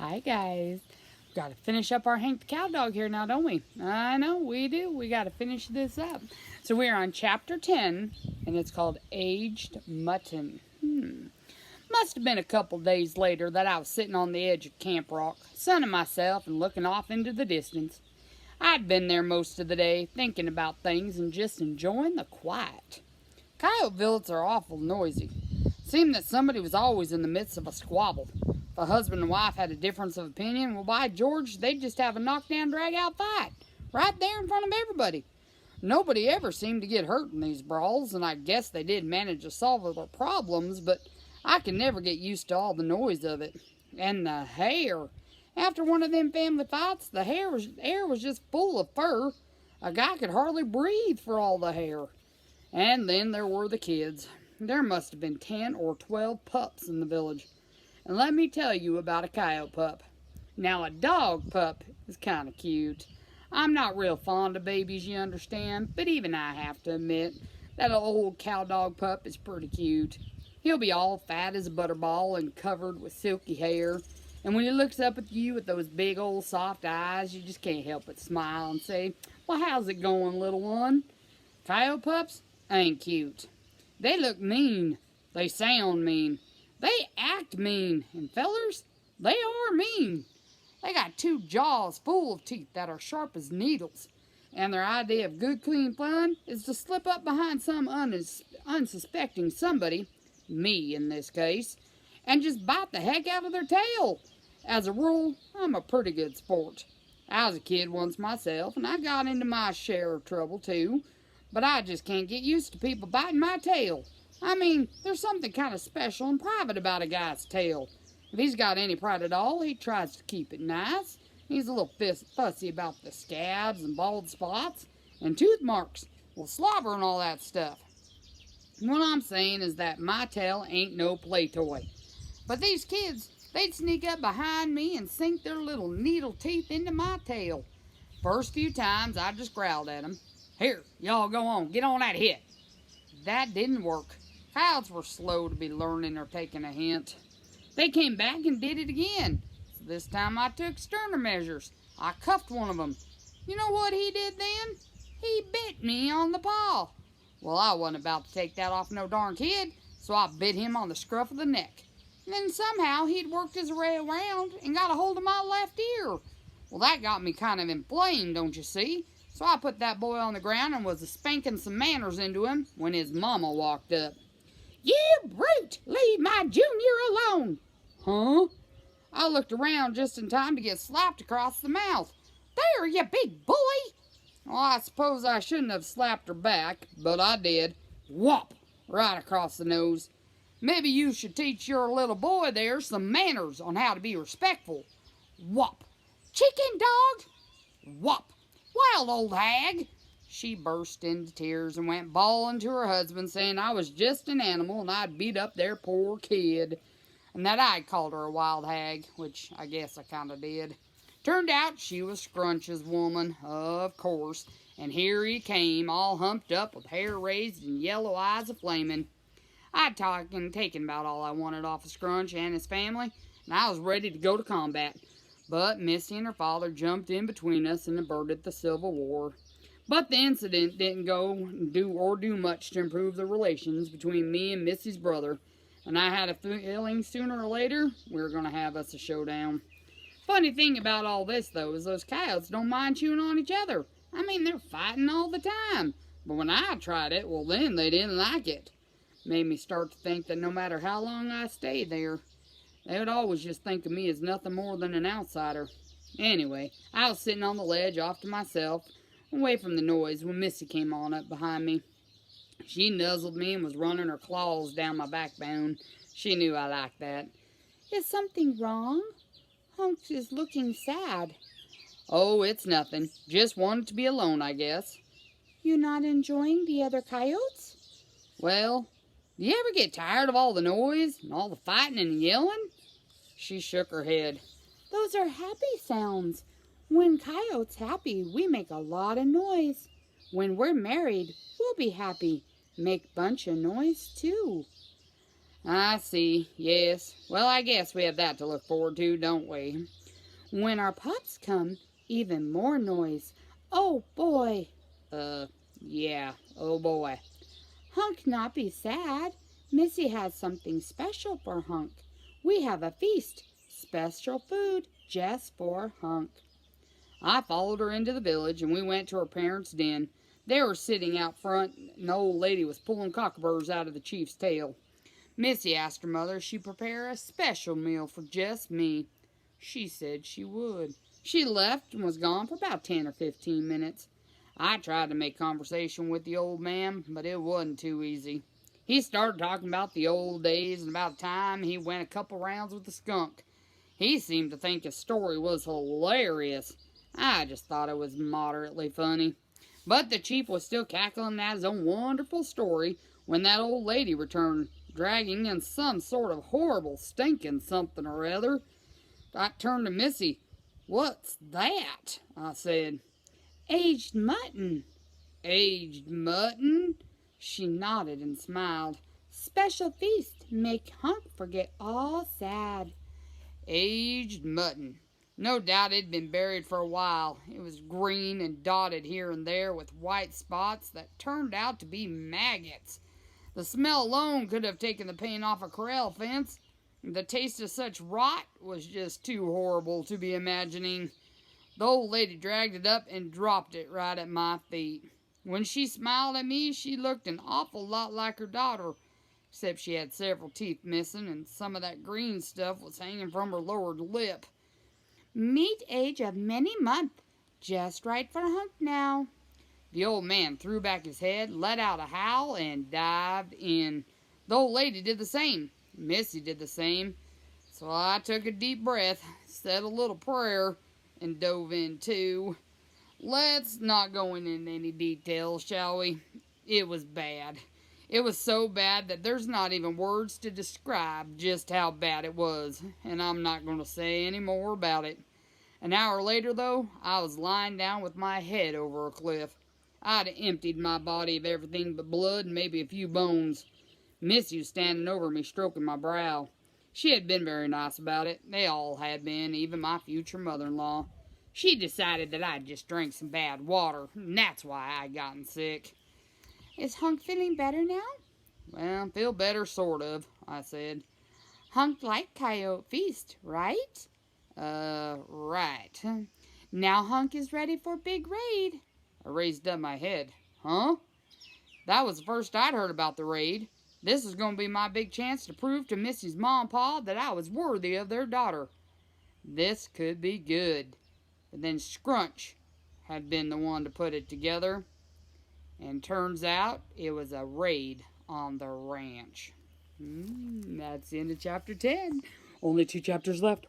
Hi guys. Got to finish up our Hank the Cowdog here now, don't we? I know, we do. We got to finish this up. So we're on chapter 10, and it's called Aged Mutton. Must have been a couple days later that I was sitting on the edge of Camp Rock, sunning myself and looking off into the distance. I'd been there most of the day, thinking about things and just enjoying the quiet. Coyote villages are awful noisy. Seemed that somebody was always in the midst of a squabble. If a husband and wife had a difference of opinion, well, by George, they'd just have a knockdown, drag-out fight, right there in front of everybody. Nobody ever seemed to get hurt in these brawls, and I guess they did manage to solve their problems, but I could never get used to all the noise of it. And the hair. After one of them family fights, the air was just full of fur. A guy could hardly breathe for all the hair. And then there were the kids. There must have been 10 or 12 pups in the village. And let me tell you about a coyote pup. Now, a dog pup is kind of cute. I'm not real fond of babies, you understand, but even I have to admit that an old Cowdog pup is pretty cute. He'll be all fat as a butterball and covered with silky hair. And when he looks up at you with those big old soft eyes, you just can't help but smile and say, "Well, how's it going, little one?" Coyote pups ain't cute. They look mean. They sound mean. They act mean. And fellers, they are mean. They got two jaws full of teeth that are sharp as needles. And their idea of good, clean fun is to slip up behind some unsuspecting somebody, me in this case, and just bite the heck out of their tail. As a rule, I'm a pretty good sport. I was a kid once myself, and I got into my share of trouble too. But I just can't get used to people biting my tail. I mean, there's something kind of special and private about a guy's tail. If he's got any pride at all, he tries to keep it nice. He's a little fussy about the scabs and bald spots and tooth marks, well, slobber and all that stuff. What I'm saying is that my tail ain't no play toy. But these kids, they'd sneak up behind me and sink their little needle teeth into my tail. First few times, I just growled at them. "Here, y'all go on, get on that hit." That didn't work. Coyotes were slow to be learning or taking a hint. They came back and did it again. So this time I took sterner measures. I cuffed one of them. You know what he did then? He bit me on the paw. Well, I wasn't about to take that off no darn kid, so I bit him on the scruff of the neck. And then somehow he'd worked his way around and got a hold of my left ear. Well, that got me kind of inflamed, don't you see? So I put that boy on the ground and was spanking some manners into him when his mama walked up. "You brute! Leave my junior alone!" Huh? I looked around just in time to get slapped across the mouth. "There, you big bully!" Well, I suppose I shouldn't have slapped her back, but I did. Whop! Right across the nose. Maybe you should teach your little boy there some manners on how to be respectful. Whop! "Chicken dog!" Whop! "Wild old hag!" She burst into tears and went bawling to her husband, saying I was just an animal and I'd beat up their poor kid. And that I'd called her a wild hag, which I guess I kind of did. Turned out she was Scrunch's woman, of course, and here he came, all humped up with hair raised and yellow eyes a-flaming. I'd taken about all I wanted off of Scrunch and his family, and I was ready to go to combat. But Missy and her father jumped in between us and averted the Civil War. But the incident didn't do much to improve the relations between me and Missy's brother, and I had a feeling sooner or later we were going to have us a showdown. Funny thing about all this, though, is those coyotes don't mind chewing on each other. I mean, they're fighting all the time. But when I tried it, well, then they didn't like it. Made me start to think that no matter how long I stayed there, they would always just think of me as nothing more than an outsider. Anyway, I was sitting on the ledge off to myself, away from the noise, when Missy came on up behind me. She nuzzled me and was running her claws down my backbone. She knew I liked that. "Is something wrong? Hunks is looking sad." "Oh, it's nothing. Just wanted to be alone, I guess." "You not enjoying the other coyotes?" "Well, do you ever get tired of all the noise and all the fighting and yelling?" She shook her head. "Those are happy sounds. When coyotes happy, we make a lot of noise. When we're married, we'll be happy. Make bunch of noise, too." I see, yes. Well, I guess we have that to look forward to, don't we? When our pups come, even more noise. Oh, boy. Yeah, oh boy. Hunk not be sad. Missy has something special for Hunk. We have a feast. Special food just for Hunk. I followed her into the village, and we went to her parents' den. They were sitting out front, and the old lady was pulling cockaburs out of the chief's tail. Missy asked her mother if she'd prepare a special meal for just me. She said she would. She left and was gone for about 10 or 15 minutes. I tried to make conversation with the old man, but it wasn't too easy. He started talking about the old days and about the time he went a couple rounds with the skunk. He seemed to think his story was hilarious. I just thought it was moderately funny. But the chief was still cackling at his own wonderful story when that old lady returned, dragging in some sort of horrible stinking something or other. I turned to Missy. "What's that?" I said. "Aged mutton." "Aged mutton?" She nodded and smiled. "Special feast, make Hunk forget all sad." Aged mutton. No doubt it'd been buried for a while. It was green and dotted here and there with white spots that turned out to be maggots. The smell alone could have taken the paint off a corral fence. The taste of such rot was just too horrible to be imagining. The old lady dragged it up and dropped it right at my feet. When she smiled at me, she looked an awful lot like her daughter, except she had several teeth missing and some of that green stuff was hanging from her lower lip. "Meat age of many month, just right for Hunk now." The old man threw back his head, let out a howl, and dived in. The old lady did the same. Missy did the same. So I took a deep breath, said a little prayer, and dove in too. Let's not go into any details, shall we? It was bad. It was so bad that there's not even words to describe just how bad it was, and I'm not going to say any more about it. An hour later, though, I was lying down with my head over a cliff. I'd emptied my body of everything but blood and maybe a few bones. Missy was standing over me, stroking my brow. She had been very nice about it. They all had been, even my future mother-in-law. She decided that I'd just drank some bad water, and that's why I'd gotten sick. "Is Hunk feeling better now?" "Well, feel better, sort of," I said. "Hunk like coyote feast, right?" Right. "Now Hunk is ready for big raid." I raised up my head. Huh? That was the first I'd heard about the raid. This was going to be my big chance to prove to Missy's mom and pa that I was worthy of their daughter. This could be good. But then Scrunch had been the one to put it together. And turns out it was a raid on the ranch. That's the end of chapter 10. Only 2 chapters left.